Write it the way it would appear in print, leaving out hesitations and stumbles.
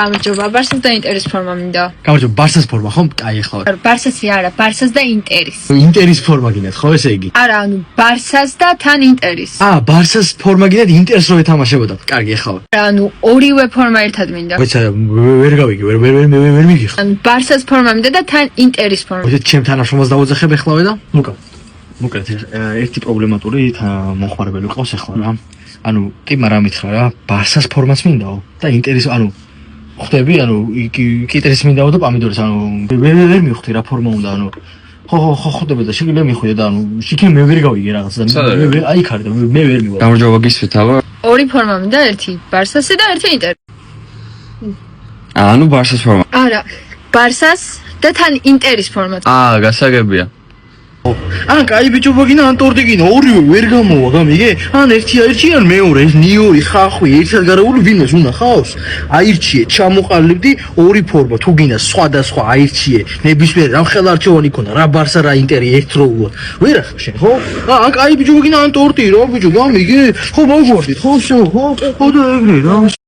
გამარჯობა, ბარსას და ინტერის ფორმა მინდა. გამარჯობა, ბარსას ფორმა ხომ? აი ახლა. ბარსასი არა, ბარსას და ინტერის. ინტერის ფორმა გინდათ, ხო ესე იგი? არა, ანუ ბარსას და თან ინტერის. ბარსას ფორმა გინდათ, ინტერს რო ეთამაშებოდათ. კარგი, ახლა. ანუ ორივე ფორმა ერთად მინდა. ვეცა ვერ გავიგე, ვერ მიგიხ. ანუ ბარსას ფორმა მინდა და თან ინტერის ფორმა. ვეცა ჩემ თანაშრომელს დავოძახებ ახლავე და ლუკა. მოკლედ ერთი პრობლემატური მომხმარებელი ყავს ახლა რა. ანუ კი, მაგრამ მითხრა რა, ბარსას ფორმაც მინდაო და ინტერის, ანუ ხვდები, ანუ კიტრის მინდაო და პამიდორის, ანუ ვერ მივხვდი რა ფორმა უნდა, ანუ ხო ხვდები და შეგვიძლია მიხვიდე და ანუ შიქენ მე ვერ გავიგე რაღაც და მე აი ხარ და მე ვერ მივა. გამარჯობა, გისვით აბა. ორი ფორმა მინდა, ერთი ბარსასი და ერთი ინტერი. ანუ ბარსას ფორმა. არა, ბარსას და თან ინტერის ფორმა. გასაგებია. კაი ბიჭო ბაგინა, ან ტორტი გინდა, ორივე ვერ გამოვა, გამიგე? ან ერთია, ან მეორე, ეს ნიორი, ხახვი, ერთად გარეული ვინმეს უნდა ხავს? აირჩიე, ჩამოყალიბდი ორი ფორმა, თუ გინდა სხვადასხვა აირჩიე, ნებისმიერ რა ხელარჩევანი ქონდა, რა ბარსა, რა ინტერი ერთდროულად. ვერ ახლა შენ, ხო? კაი ბიჭო ბაგინა, ან ტორტი რა, ბიჭო, გამიგე? ხო, მოგვარდით, ხო, და ეგრე რა.